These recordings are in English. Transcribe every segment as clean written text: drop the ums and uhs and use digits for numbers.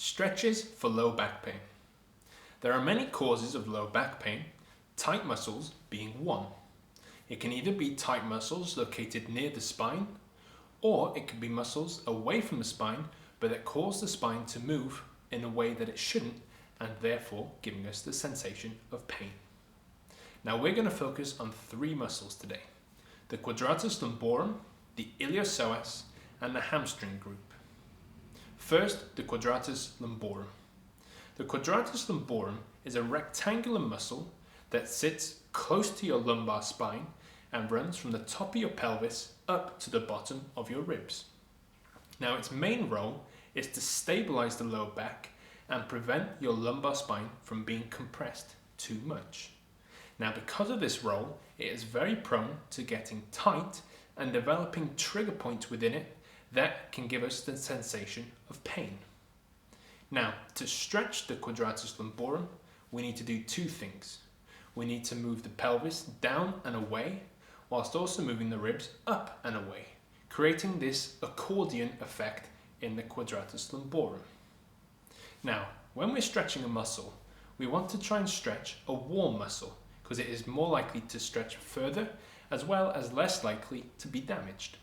Stretches for low back pain. There are many causes of low back pain, tight muscles being one. It can either be tight muscles located near the spine, or it could be muscles away from the spine but that cause the spine to move in a way that it shouldn't, and therefore giving us the sensation of pain. Now we're going to focus on three muscles today: the Quadratus Lumborum, the Iliopsoas, and the hamstring group. First, the Quadratus Lumborum. The Quadratus Lumborum is a rectangular muscle that sits close to your lumbar spine and runs from the top of your pelvis up to the bottom of your ribs. Now its main role is to stabilize the low back and prevent your lumbar spine from being compressed too much. Now because of this role, it is very prone to getting tight and developing trigger points within it that can give us the sensation of pain. Now, to stretch the Quadratus Lumborum, we need to do two things. We need to move the pelvis down and away, whilst also moving the ribs up and away, creating this accordion effect in the Quadratus Lumborum. Now, when we're stretching a muscle, we want to try and stretch a warm muscle because it is more likely to stretch further as well as less likely to be damaged.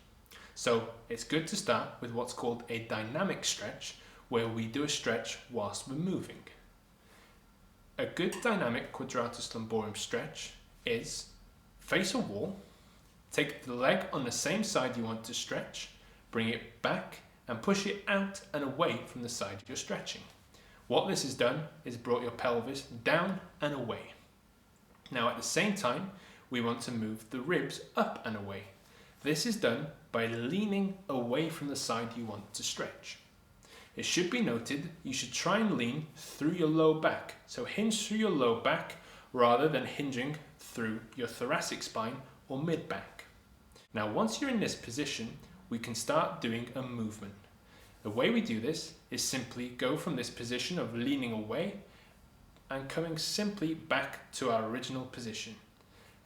So it's good to start with what's called a dynamic stretch, where we do a stretch whilst we're moving. A good dynamic Quadratus Lumborum stretch is face a wall, take the leg on the same side you want to stretch, bring it back and push it out and away from the side you're stretching. What this has done is brought your pelvis down and away. Now at the same time, we want to move the ribs up and away. This is done by leaning away from the side you want to stretch. It should be noted you should try and lean through your low back, so hinge through your low back rather than hinging through your thoracic spine or mid back. Now once you're in this position, we can start doing a movement. The way we do this is simply go from this position of leaning away and coming simply back to our original position,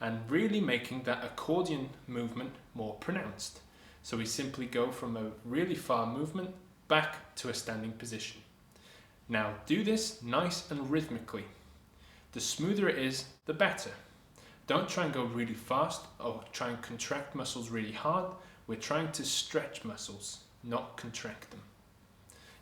and really making that accordion movement more pronounced. So we simply go from a really far movement back to a standing position. Now do this nice and rhythmically. The smoother it is, the better. Don't try and go really fast or try and contract muscles really hard. We're trying to stretch muscles, not contract them.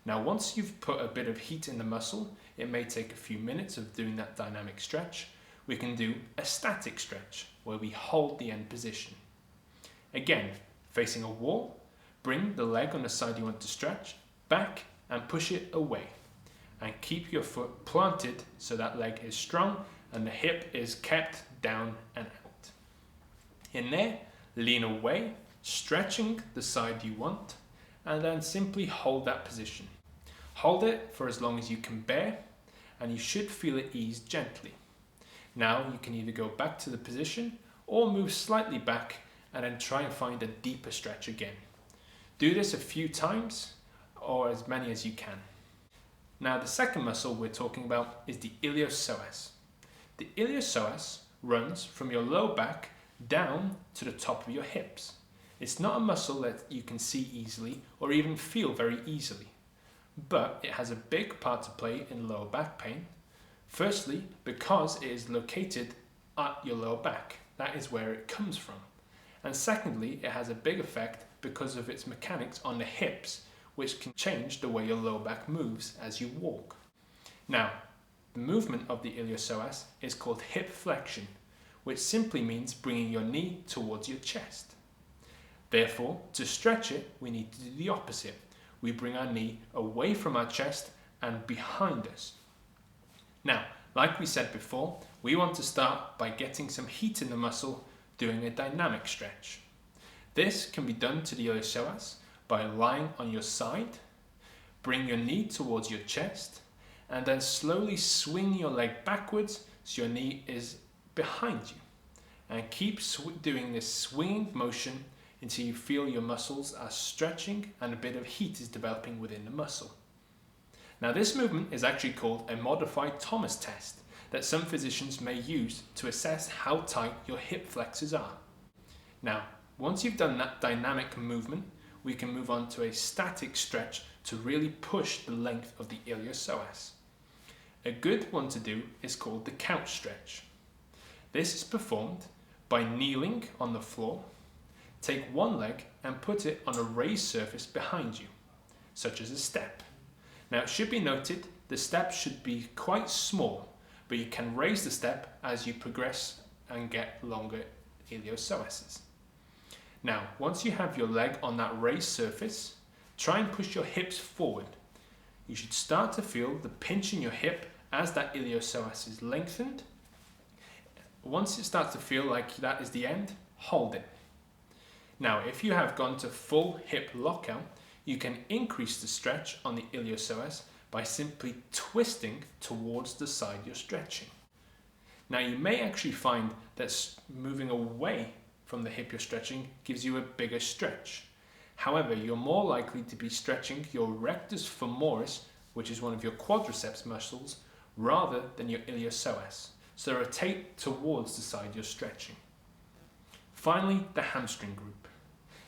Now once you've put a bit of heat in the muscle, it may take a few minutes of doing that dynamic stretch. We can do a static stretch where we hold the end position. Again, facing a wall, bring the leg on the side you want to stretch back and push it away. And keep your foot planted so that leg is strong and the hip is kept down and out. In there, lean away, stretching the side you want, and then simply hold that position. Hold it for as long as you can bear, and you should feel it ease gently. Now you can either go back to the position or move slightly back and then try and find a deeper stretch again. Do this a few times or as many as you can. Now the second muscle we're talking about is the Iliopsoas. The Iliopsoas runs from your low back down to the top of your hips. It's not a muscle that you can see easily or even feel very easily, but it has a big part to play in lower back pain. Firstly, because it is located at your lower back. That is where it comes from. And secondly, it has a big effect because of its mechanics on the hips, which can change the way your lower back moves as you walk. Now, the movement of the Iliopsoas is called hip flexion, which simply means bringing your knee towards your chest. Therefore, to stretch it, we need to do the opposite. We bring our knee away from our chest and behind us. Now, like we said before, we want to start by getting some heat in the muscle, doing a dynamic stretch. This can be done to the Iliopsoas by lying on your side, bring your knee towards your chest, and then slowly swing your leg backwards so your knee is behind you. And keep doing this swinging motion until you feel your muscles are stretching and a bit of heat is developing within the muscle. Now this movement is actually called a modified Thomas test that some physicians may use to assess how tight your hip flexors are. Now, once you've done that dynamic movement, we can move on to a static stretch to really push the length of the iliopsoas. A good one to do is called the couch stretch. This is performed by kneeling on the floor. Take one leg and put it on a raised surface behind you, such as a step. Now it should be noted the step should be quite small, but you can raise the step as you progress and get longer iliopsoases. Now once you have your leg on that raised surface, try and push your hips forward. You should start to feel the pinch in your hip as that iliopsoas is lengthened. Once it starts to feel like that is the end, hold it. Now, if you have gone to full hip lockout, you can increase the stretch on the iliopsoas by simply twisting towards the side you're stretching. Now, you may actually find that moving away from the hip you're stretching gives you a bigger stretch. However, you're more likely to be stretching your rectus femoris, which is one of your quadriceps muscles, rather than your iliopsoas. So rotate towards the side you're stretching. Finally, the hamstring group.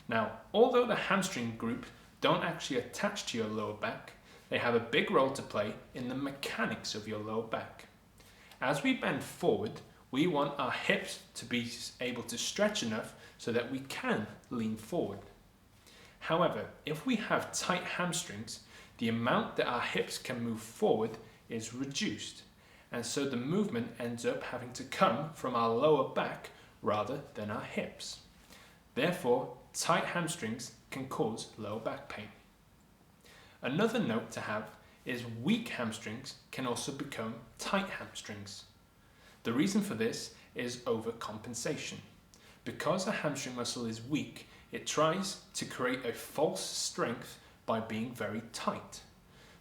Now, although the hamstring group don't actually attach to your lower back, they have a big role to play in the mechanics of your lower back. As we bend forward, we want our hips to be able to stretch enough so that we can lean forward. However, if we have tight hamstrings, the amount that our hips can move forward is reduced, and so the movement ends up having to come from our lower back rather than our hips. Therefore, tight hamstrings can cause lower back pain. Another note to have is weak hamstrings can also become tight hamstrings. The reason for this is overcompensation. Because a hamstring muscle is weak, it tries to create a false strength by being very tight.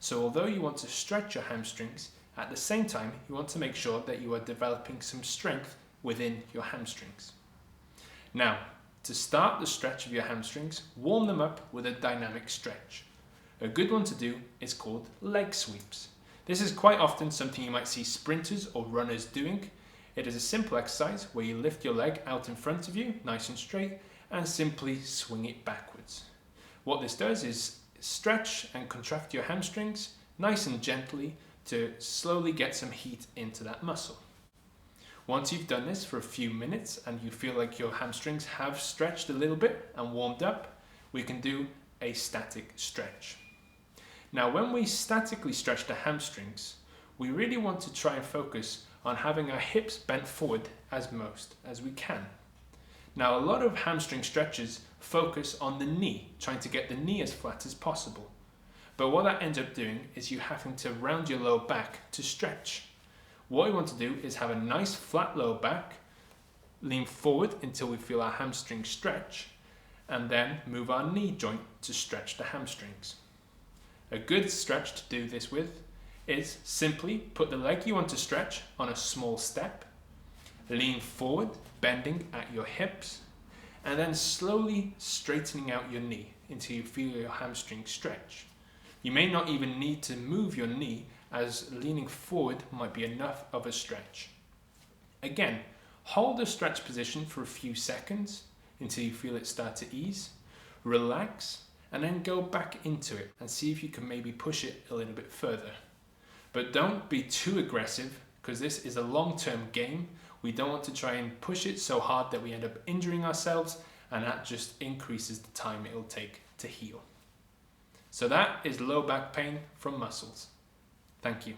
So although you want to stretch your hamstrings, at the same time you want to make sure that you are developing some strength within your hamstrings. Now, to start the stretch of your hamstrings, warm them up with a dynamic stretch. A good one to do is called leg sweeps. This is quite often something you might see sprinters or runners doing. It is a simple exercise where you lift your leg out in front of you, nice and straight, and simply swing it backwards. What this does is stretch and contract your hamstrings nice and gently to slowly get some heat into that muscle. Once you've done this for a few minutes and you feel like your hamstrings have stretched a little bit and warmed up, we can do a static stretch. Now, when we statically stretch the hamstrings, we really want to try and focus on having our hips bent forward as most as we can. Now, a lot of hamstring stretches focus on the knee, trying to get the knee as flat as possible. But what that ends up doing is you having to round your lower back to stretch. What we want to do is have a nice flat lower back, lean forward until we feel our hamstrings stretch, and then move our knee joint to stretch the hamstrings. A good stretch to do this with is simply put the leg you want to stretch on a small step, lean forward, bending at your hips, and then slowly straightening out your knee until you feel your hamstring stretch. You may not even need to move your knee, as leaning forward might be enough of a stretch. Again, hold the stretch position for a few seconds until you feel it start to ease, relax, and then go back into it and see if you can maybe push it a little bit further. But don't be too aggressive, because this is a long-term game. We don't want to try and push it so hard that we end up injuring ourselves, and that just increases the time it'll take to heal. So that is low back pain from muscles. Thank you.